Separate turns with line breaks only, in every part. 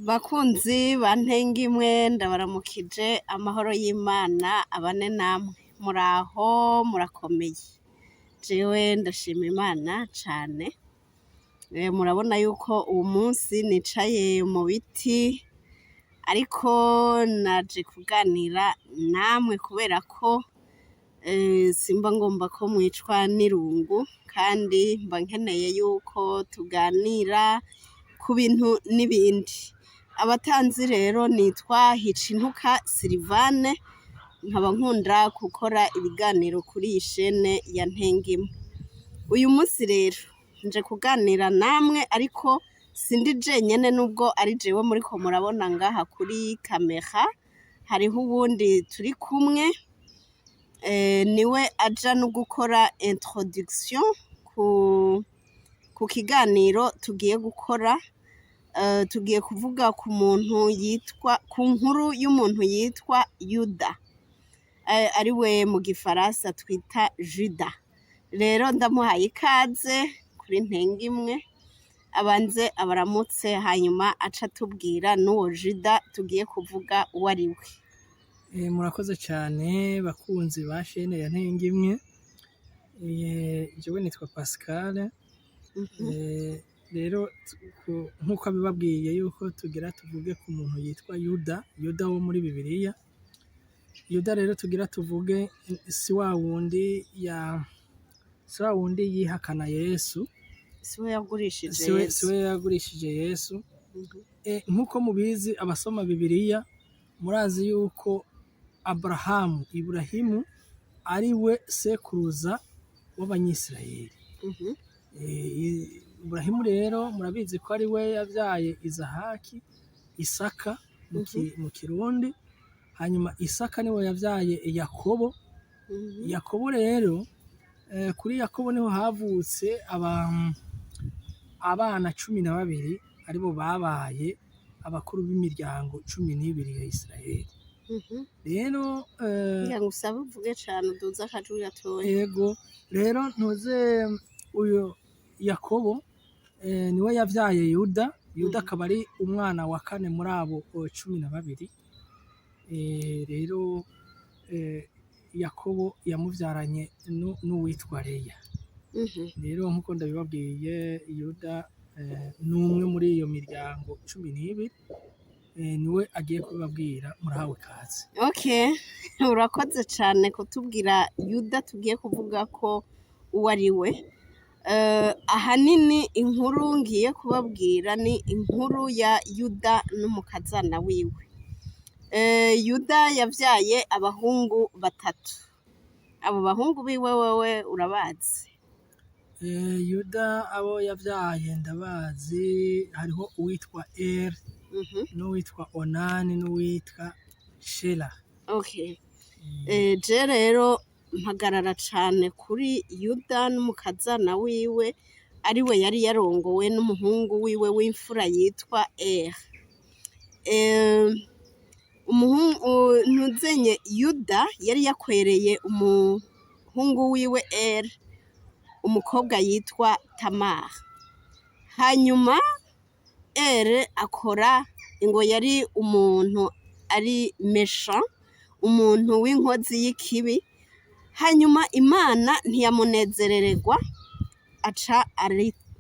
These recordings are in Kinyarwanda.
Bakunzi ba Ntengimwe ndabaramukije amahoro y'Imana abane namwe muraho murakomeye jewe ndashima Imana cane murabona yuko uwu munsi nicaye mu biti ariko naje kuganira namwe kubera ko simba ngomba ko mwicwa n'irungu kandi mba nkeneye yuko tuganira ku bintu n'ibindi. Abatanzi rero nitwa Hicintuka Silivane nkaba nkunda gukora ibiganiro kuri iyi shene ya Ntengimwe. Uyu munsi rero nje kuganira namwe ariko sindi jenyene nubwo ari jewe muriko murabona ngaha kuri kamera, hariho uwundi turi kumwe niwe aja no gukora introduction ku kiganiro tugiye gukora. Tugiye kuvuga ku nkuru y'umuntu yitwa Yuda ariwe mu gifaransa twita Juda. Rero ndamuhaye ikaze kuri Ntengimwe abanze abaramutse hanyuma aca atubwira n'uwo Juda tugiye kuvuga uwo ariwe.
Murakoze cyane bakunzi ba shene ya Ntengimwe. Jewe nitwa Pascal. Rero nk'uko abibabwiye yuko tugira tuvuge ku muntu yitwa Yuda wo muri Bibiliya. Yuda rero tugira tuvuge si wa wundi yihakana Yesu,
siwe yagurishije
Yesu. Nk'uko mubizi abasoma Bibiliya murazi yuko Iburahimu ari we sekuruza w'Abanyisirayeli. Iburahimu rero murabizi ko ari we yavyaye Izahaki, Isaka mu Kirundi, hanyuma Isaka niwe yavyaye Yakobo. Yakobo rero kuri Yakobo niho havutse abana 12 aribo babaye abakuru b'imiryango 12 ya Isirayeli. Rero
ngusaba uvuge cane uduze akajwi gatoya.
Yego rero ntuze uyo Yakobo niwe yavyaye Yuda. Yuda akaba ari umwana wa kane muri abo 12. Rero Yakobo yamuvyaranye n'uwitwa Leya. Rero nkuko ndabibabwiye Yuda n'umwe muri iyo miryango 12. Niwe agiye kubabwira murahawe kaze.
Okay, urakoze cane kutubwira Yuda tugiye kuvuga ko uwo ari we. Ahanini inkuru ngiye kubabwira ni inkuru ya Yuda n'umukazana wiwe. Yuda yavyaye abahungu 3. Abo bahungu biwe wewe urabazi?
Yuda abo yavyaye ndabazi, hariho uwitwa n'uwitwa Onani n'uwitwa Shela.
Okay. Je rero mpagarara cane kuri Yuda n'umukazana wiwe ariwe yari yarongowe n'umuhungu wiwe w'imfura yitwa ntuzenye Yuda yari yakwereye umuhungu wiwe umukobwa yitwa Tamar. Hanyuma akora ngo yari umuntu ari méchant, umuntu w'inkozi y'ikibi. Hanyuma Imana ntiyamunezerererwa aca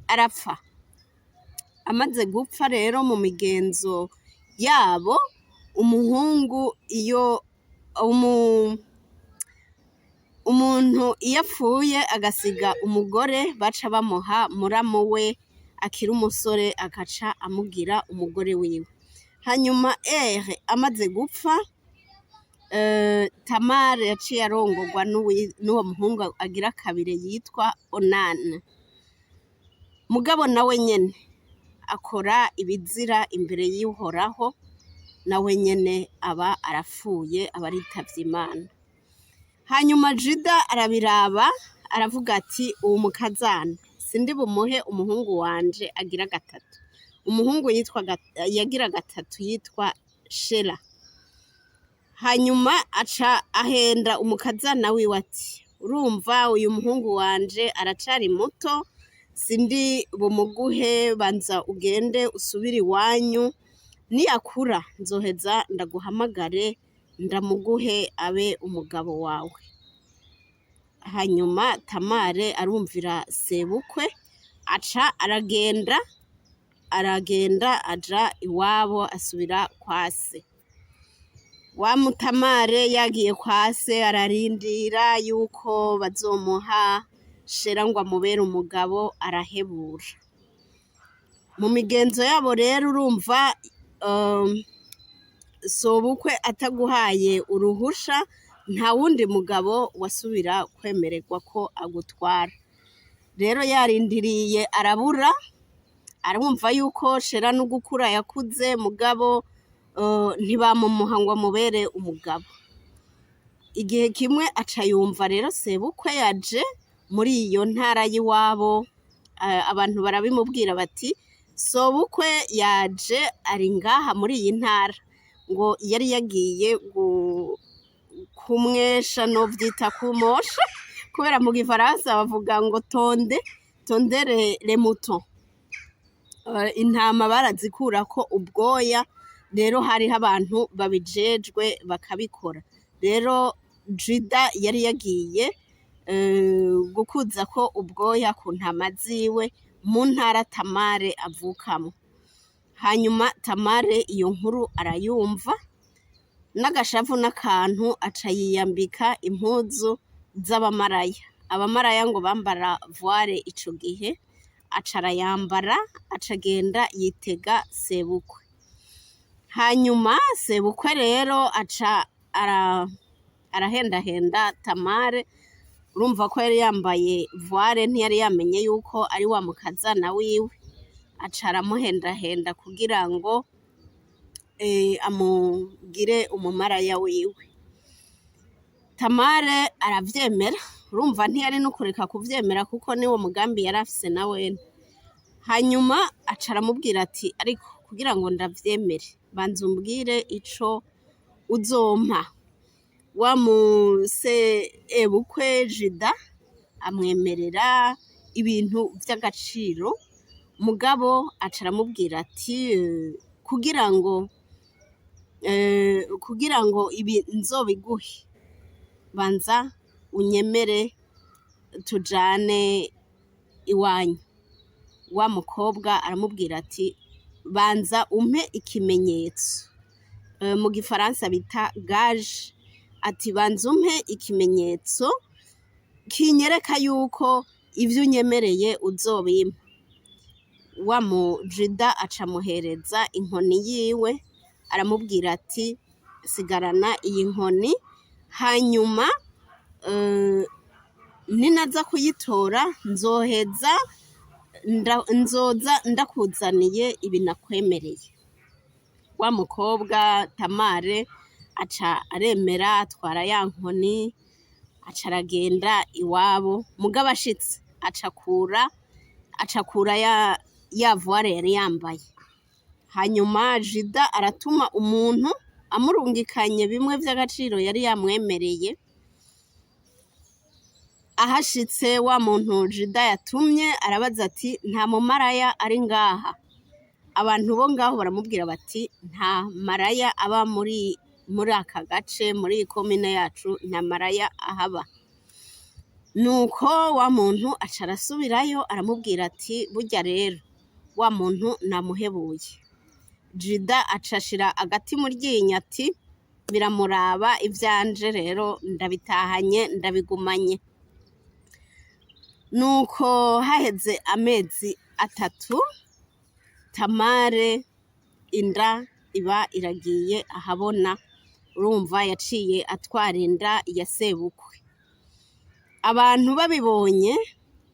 arapfa. Amaze gupfa rero mu migenzo yabo umuhungu umuntu iyo apfuye agasiga umugore baca bamuha muramu we akiri umusore agaca amugira umugore wiwe. Hanyuma amaze gupfa Tamar yaciye arongorwa n'uwo muhungu agira kabiri yitwa Onani. Mugabo nawe nyene akora ibizira imbere y'Uhoraho, nawe nyene aba arapfuye, aba aritavye Imana. Hanyuma Juda arabiraba aravuga ati uwo mukazana sindi bumuhe umuhungu wanje agira 3. Umuhungu yagira 3 yitwa Shela. Hanyuma aca ahenda umukazana wiwe ati urumva uyu muhungu wanje aracari muto, sindi bumuguhe, banza ugende usubire iwanyu niyakura nzoheza ndaguhamagare ndamuguhe abe umugabo wawe. Hanyuma Tamare arumvira sebukwe aca aragenda aja iwabo asubira kwa se. Wa Mutamare yagiye kwa se ararindira yuko bazomuha Shera ngo amubere umugabo, arahebura. Mu migenzo yabo rero urumva sobukwe ataguhaye uruhusha nta wundi mugabo wasubira kwemererwa ko agutwara. Rero yarindiriye arabura, arumva yuko Shera n'ugukura yakuze mugabo ntibamumuha ngo amubere umugabo. Igihe kimwe aca yumva rero sebukwe yaje muri iyo ntara y'iwabo, abantu barabimubwira bati sobukwe yaje ari ngaha muri iyi ntara, ngo yari yagiye kumwesha novyita kumosha, kubera mu gifaransa bavuga ngo tondere les moutons. Intama barazikurako ubwoya, rero hariho abantu babijejwe bakabikora. Rero Juda yari yagiye gukuzako ubwoya ku ntama ziwe mu ntara Tamare avukamo. Hanyuma Tamare iyo nkuru arayumva, n'agashavu n'akantu aca yiyambika impuzu z'abamaraya. Abamaraya ngo bambara voile ico gihe, aca arayambara aca agenda yitega sebukwe. Hanyuma sebukwe rero aca arahendahenda Tamare, urumva ko yari yambaye voile ntiyari yamenye yuko ari wa mukazana wiwe, aca aramuhendahenda kugira ngo amugire umumaraya wiwe. Tamare aravyemera, urumva ntiyari no kureka kuvyemera kuko niwo mugambi yari afise na wene. Hanyuma aca aramubwira ati ariko kugira ngo ndavyemere banza umbwire ico uzompa. Wa musebukwe Juda amwemerera ibintu vy'agaciro, mugabo aca aramubwira ati kugira ngo ibi nzobiguhe banza unyemere tujane iwanyu. Wa mukobwa aramubwira ati banza umpe ikimenyetso, mu gifaransa bita gage, ati banza umpe ikimenyetso kinyereka yuko ivyo unyemereye uzobimpa. Wa Juda aca amuhereza inkoni yiwe, aramubwira ati sigarana iyi nkoni, hanyuma ninaza kuyitora nzoza ndakuzaniye ibi nakwemereye. Wa mukobwa Tamare aca aremera atwara ya nkoni, aca aragenda iwabo, mugabo ashitse aca akura ya voile yari yambaye. Hanyuma Juda aratuma umuntu amurungikanye bimwe vy'agaciro yari yamwemereye. Ahashitse wa muntu Juda yatumye arabaza ati nta mumaraya ari ngaha. Abantu bo ngaho baramubwira bati nta maraya aba muri aka gace, muri iyi komine yacu nta maraya ahaba. Nuko wa muntu aca arasubirayo aramubwira ati burya rero wa muntu namuhebuye. Juda aca ashira agati mu ryinyo ati biramuraba ivyanje rero ndabitahanye ndabigumanye. Nuko haheze amezi 3 Tamare inda iba iragiye ahabona, urumva yaciye atwara inda ya sebukwe. Abantu babibonye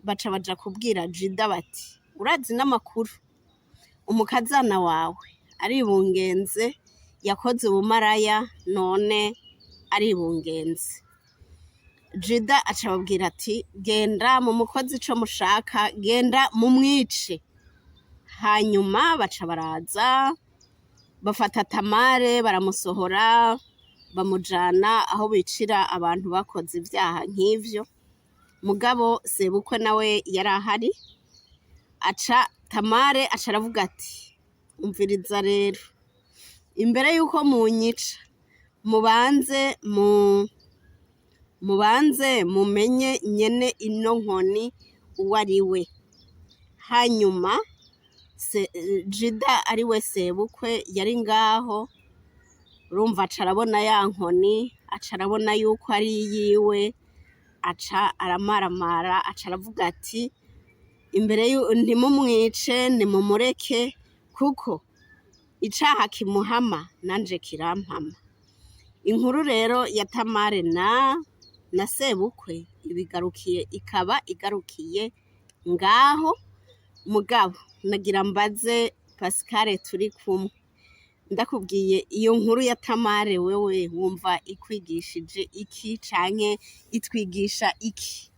baca baja kubwira Juda bati urazi n'amakuru, umukazana wawe aribungenze, yakoze ubumaraya none aribungenze. Juda aca ababwira ati genda mumukoze ico mushaka, genda mumwice. Hanyuma baca baraza bafata Tamare baramusohora bamujana aho bicira abantu bakoze ivyaha nk'ivyo, mugabo sebukwe nawe yari ahari. Tamare aca aravuga ati umviriza rero imbere y'uko munyica mubanze mumenye nyene ino nkoni uwo ari we, hanyuma Jida ari we sebukwe yari ngaho, urumva aca arabona ya nkoni, aca arabona yuko ari iyiwe, aca aramaramara, aca aravuga ati imbere ntimumwice nimumureke kuko icaha kimuhama nanje kirampama. Inkuru rero ya Tamare na sebukwe ikaba igarukiye ngaho. Mugabo nagira mbaze Pascal turi kumwe, ndakubwiye iyo nkuru ya Tamare wewe wumva ikwigishije iki canke itwigisha iki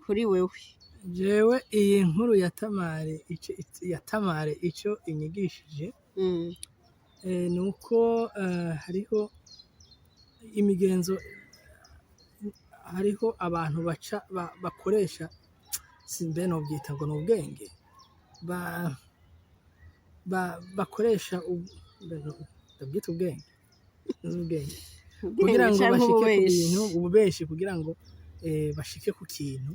kuri wewe?
Jewe iyi nkuru ya Tamare ico inyigishije nuko hariho imigenzo, hariho abantu bakoresha simbe no byita ngo n'ubwenge, bakoresha ndabyita ubwenge kugira ngo bashike ku bintu, ububeshi kugira ngo bashike ku kintu.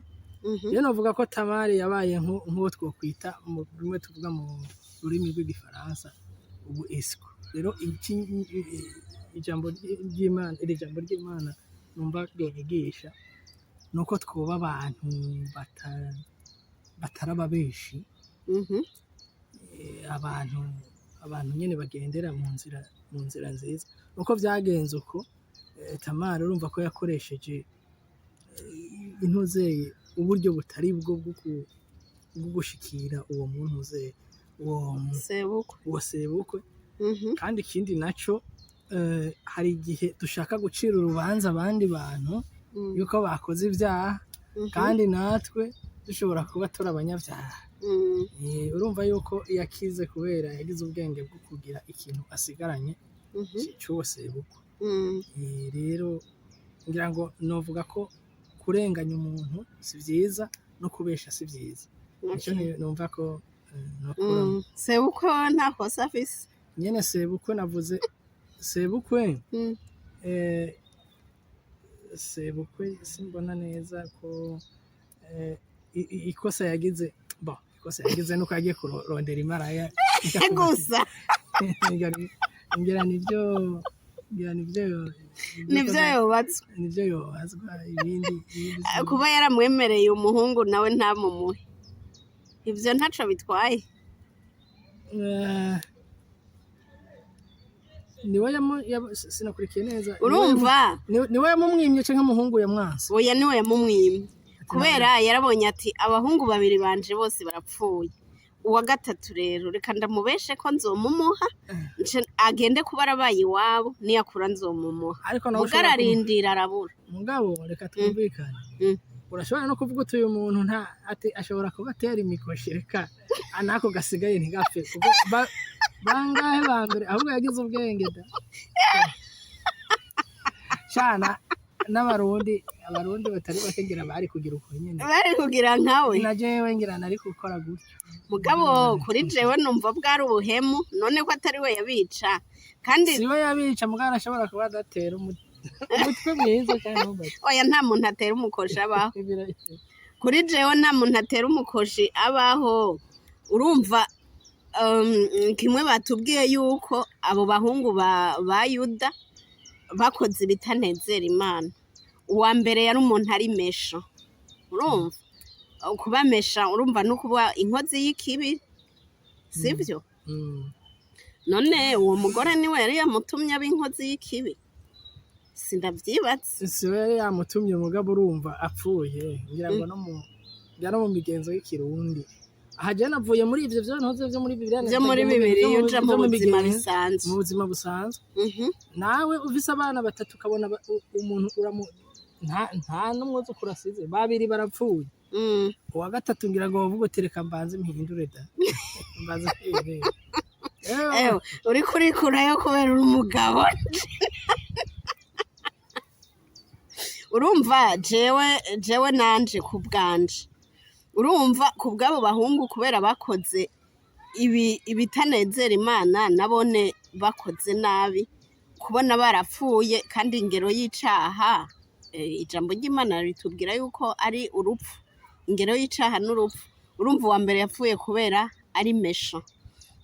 Rero novuga ko Tamare yabaye nk'uwo twokwita mu rumwe tuvuga mu rurimi rw'igifaransa ubu esco. Rero ijambo ry'Imana numva ryigisha nuko twoba abantu bataraba benshi, abantu nyene bagendera mu nzira nziza. Nuko vyagenze uko Tamare urumva ko yakoresheje intuzeye uburyo butari bwo gushikira uwo muntu uzeye uwo sebukwe. Kandi ikindi naco hari igihe dushaka gucira urubanza abandi bantu yuko bakoze ibyaha, kandi natwe dushobora kuba turi abanyabyaha. Urumva yuko yakize kubera yagize ubwenge bwo kugira ikintu asigaranye c'uwo sebukwe. Rero ngira ngo novuga ko kurenganya umuntu si vyiza no kubesha si vyiza. Ico numva ko nokuramo.
Sebukwe nta kosa afise
nyene. Sebukwe navuze sebukwe sebukwe simbona neza ko ikosa yagize nuko yagiye kurondera imaraya
gusa
ngira nivyo yobazwa. Ibindi
kuba yaramwemereye umuhungu nawe ntamumuhe, ivyo ntaco bitwaye.
Sinakurikiye neza.
Urumva
niwe yamumwimye canke umuhungu yamwanse?
Oya, niwe yamumwimye kubera yarabonye ati abahungu babiri banje bose barapfuye, uwa gatatu rero reka ndamubeshe ko nzomumuha agende kuba arabaye iwabo, niyakura nzomumuha. Mugabo ararindira arabura. Mugabo
reka twumvikane, urashobora no kuvuga uti uyu muntu ashobora kuba atera imikoshi, reka anako gasigaye ntigapfe kuko bangahe ba mbere ahubwo yagize ubwenge da shana. N'abarundi batari bakegira bari kugira uko nyene,
bari kugira nkawe
na jewe ngira nari gukora gutyo.
Mugabo kuri jewe numva bwari ubuhemu, none ko atari we yabica, kandi
si we yabica. Mugabo ashobora kuba adatera umutwe mwiza cyane n'ubati.
Oya, nta muntu atera umukoshi abaho. Kuri jewe nta muntu atera umukoshi abaho. Urumva kimwe batubwiye yuko abo bahungu ba Yuda bakoze ibitanezera Imana. Uwa mbere yari umuntu ari mesha, urumva kuba mesha, urumva no kuba inkozi y'ikibi, sivyo? None uwo mugore niwe yari yamutumye ab'inkozi y'ikibi? Sindavyibatse.
Si we yari yamutumye, mugabo urumva apfuye ngira ngo no mu migenzo y'ikirundi. Aha je navuye muri ivyo ntoze vyo muri Bibiliya,
vyo muri Bibiliya uja mu buzima bisanzwe.
Mu buzima busanzwe nawe uvise abana batatu ukabona umuntu nta n'umwuzukuru asize, babiri barapfuye, uwa gatatu ngira ngo bavuga uti reka mbanze mpindure da mbanze
uri kurikurayo kubera uri umugabo. Urumva jewe nanje ku bwanje, urumva ku bw'abo bahungu kubera bakoze ibitanezera Imana, nabone bakoze nabi kubona barapfuye kandi ingero y'icaha ijambo ry'Imana ritubwira yuko ari urupfu, ingero y'icaha n'urupfu. Urumva uwa mbere yapfuye kubera ari mesha.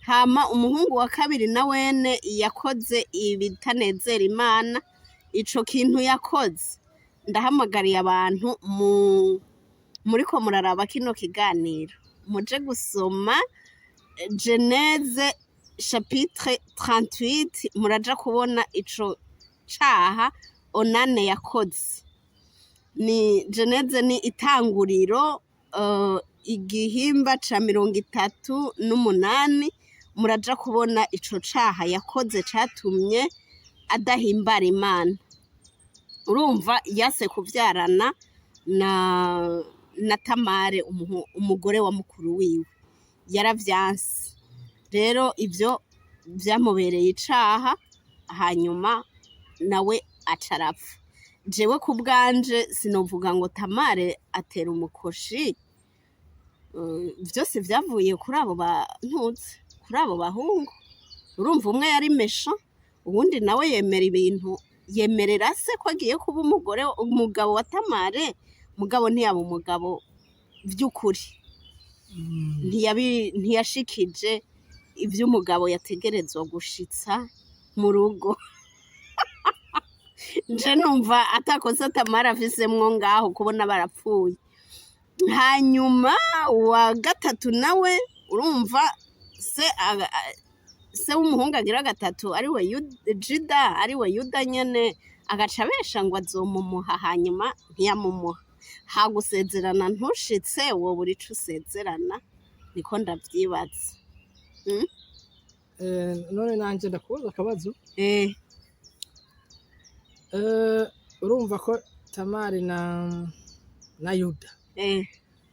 Hama umuhungu wa kabiri na wene yakoze ibitanezera Imana. Ico kintu yakoze ndahamagariye abantu muriko muraraba kino kiganiro muje gusoma Geneze chapitre 38 muraja kubona ico caha Onane yakoze. Ni Geneze ni itanguriro igihimba ca 38 muraja kubona ico caha yakoze catumye adahimbara Imana. Urumva yase kuvyarana na Tamare umugore wa mukuru wiwe yaravyanse. Rero ivyo vyamubereye icaha hanyuma nawe acarapfa. Jewe ku bwanje sinovuga ngo Tamare atera umukoshi, vyose vyavuye kuri abo bantuze, kuri abo bahungu. Urumva umwe yari mesha, uwundi nawe yemerera se ko agiye kuba umugabo wa Tamare, mugabo ntiyaba umugabo vy'ukuri. Ntiyashikije ivyo umugabo yategerezwa gushitsa mu rugo. Nje numva atakosa Tamara afisemwo ngaho kubona barapfuye. Hanyuma wa gatatu nawe urumva se w'umuhungu agira gatatu ariwe Juda, ariwe Yuda nyene agaca abesha ngo azomumuha, hanyuma ntiyamumuha. Hagusezerana ntushitse wowe uri co usezerana, niko ndavyibaza.
None nanje ndakubaza akabazo. Urumva ko Tamari na Yuda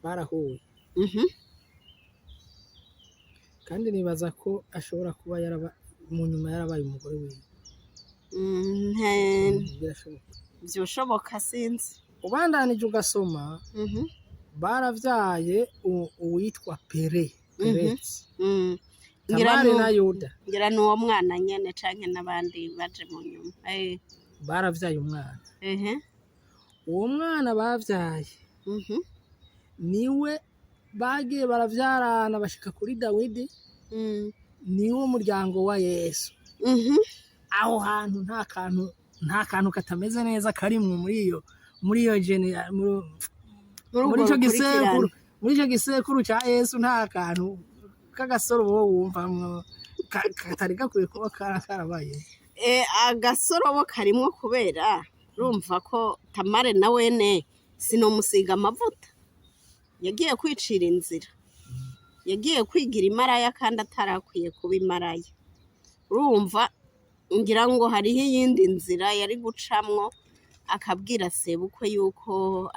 barahuye. Kandi nibaza ko ashobora kuba mu nyuma yarabaye umugore wiwe.
Vyoshoboka sinzi.
Ubandanije ugasoma baravyaye uwitwa Perezi. Tamari na Yuda.
Ngira n'uwo mwana nyene canke n'abandi baje mu nyuma.
Baravyaye umwana. Uwo mwana bavyaye niwe bagiye baravyarana bashika kuri Dawidi. Niwo muryango wa Yesu. Aho hantu nta kantu katameze neza karimwe muri iyo muri ico gisekuru ca Yesu, nta kantu k'agasoro bo wumvamwo katari gakwiye kuba karabaye.
Agasorobo karimwo kubera urumva ko Tamare na wene sinomusiga amavuta, yagiye kwicira inzira, yagiye kwigira imaraya kandi atarakwiye kuba imaraya. Urumva ngira ngo hariho iyindi nzira yari gucamwo akabwira sebukwe yuko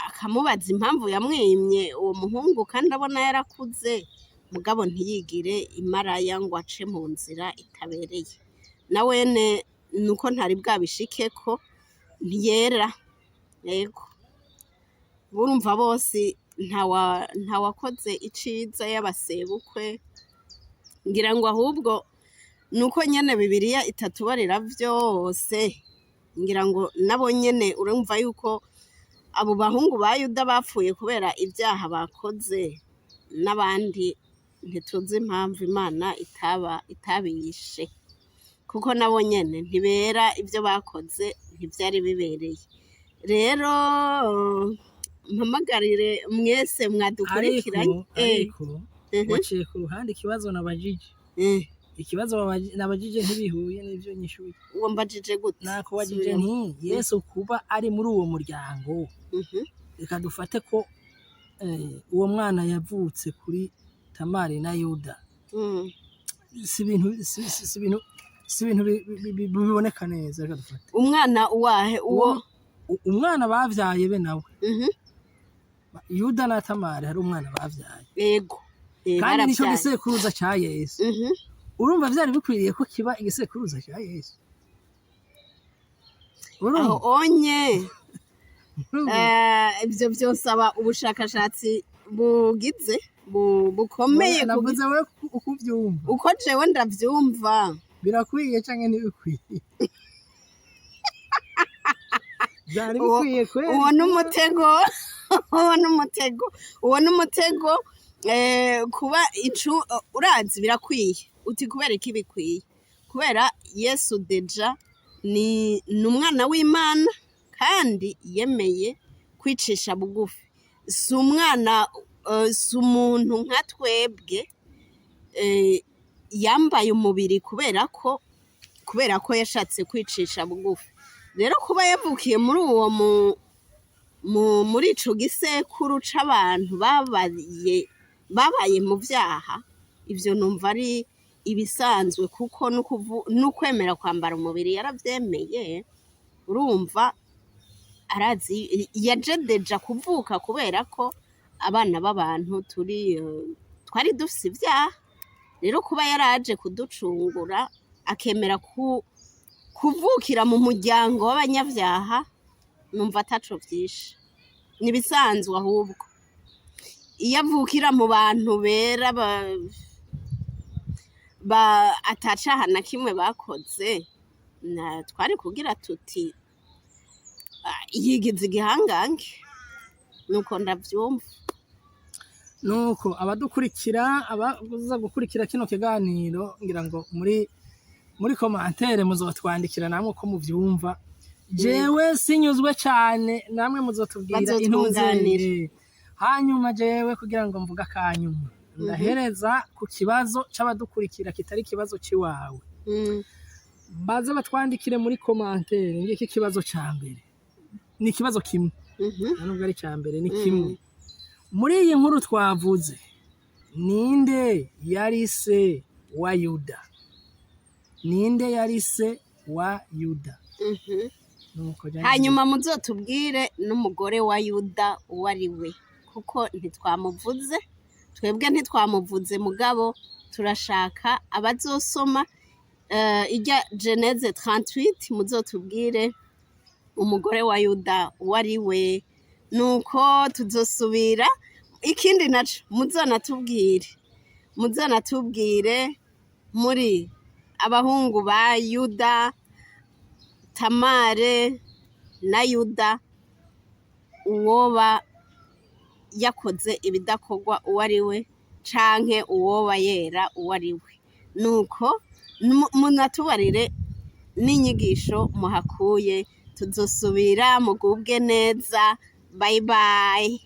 akamubaza impamvu yamwimye uwo muhungu kandi abona yarakuze, mugabo ntiyigire imaraya ngo ace mu nzira itabereye. Na wene nuko ntari bwabishikeko ntiyera. Yego. Urumva bose ntawakoze iciza y'abasebukwe. Ngira ngo ahubwo nuko nyene Bibiliya itatubarira vyose. Ngira ngo nabo nyene urumva yuko abo bahungu ba Yuda bapfuye kubera ibyaha bakoze, n'abandi ntituzi impamvu Imana itabishe, kuko nabo nyene ntibera ibyo bakoze, ntivyari bibereye. Rero mpamagarire mwese mwadukurikiranye.
Ariko waciye ku ruhande ikibazo nabajije. Ikibazo nabajije ntibihuye n'ivyo nyishuye.
Uwo mbajije gute?
Nako wajije nti Yesu kuba ari muri uwo muryango. Reka dufate ko uwo mwana yavutse kuri Tamari na Yuda. Si ibintu biboneka neza. Reka dufate
umwana uwahe uwo
umwana bavyaye be nawe. Yuda na Tamari hari umwana bavyaye.
Yego.
Kandi nico gisekuruza ca Yesu. Urumva vyari bikwiriye ko kiba igisekuruza ca Yesu.
Onye ivyo vyosaba ubushakashatsi bugize bukomeye
navuze we uko uvyumva
uko jewe ndavyumva
birakwiye canke ntibikwiye byari bikwiye kweri
uwo n'umutego uwo n'umutego kuba urazi birakwiye uti kubera iki bikwiye kubera Yesu deja ni umwana w'Imana kandi yemeye kwicisha bugufi si umwana si umuntu nka twebwe yambaye umubiri kubera ko yashatse kwicisha bugufi rero kuba yavukiye muri uwo muri ico gisekuru c'abantu babaye mu vyaha ivyo numva ari ibisanzwe kuko n'ukwemera kwambara umubiri yaravyemeye urumva arazi yajedeja kuvuka kubera ko abana b'abantu twari dufise ivyaha rero kuba yaraje kuducungura akemera kuvukira mu muryango w'abanyavyaha numva ataco vyishe nibisanzwe ahubwo iyo avukira mu bantu bera atacaha na kimwe bakoze twari kugira tuti yigize igihangange nuko ndavyumva
nuko abadukurikira abaza gukurikira kino kiganiro ngira ngo muri commentaire muzotwandikira namwe ko muvyumva jewe sinyuzwe cyane namwe muzotubwira intunganire hanyuma jewe kugira ngo mvuga kanyuma ndahereza ku kibazo c'abadukurikira kitari kibazo ciwawe baze batwandikire muri commentaire ngiki kibazo ca mbere ni kibazo kimwe nubwo ari ca mbere ni kimwe muri iyi nkuru twavuze ninde yari se wa Yuda ninde yari se wa Yuda
hanyuma muzotubwire n'umugore wa Yuda uwo ari we kuko ntitwamuvuze twebwe ntitwamuvuze mugabo turashaka abazosoma ijya Geneze 38 muzotubwire umugore wa Yuda uwo ari we nuko tuzosubira ikindi naco muzonatubwire muri abahungu ba Yuda Tamare na Yuda uwoba yakoze ibidakorwa uwo ari we canke uwoba yera uwo ari we nuko munatubarire n'inyigisho muhakuye tuzosubira mugubwe neza bye bye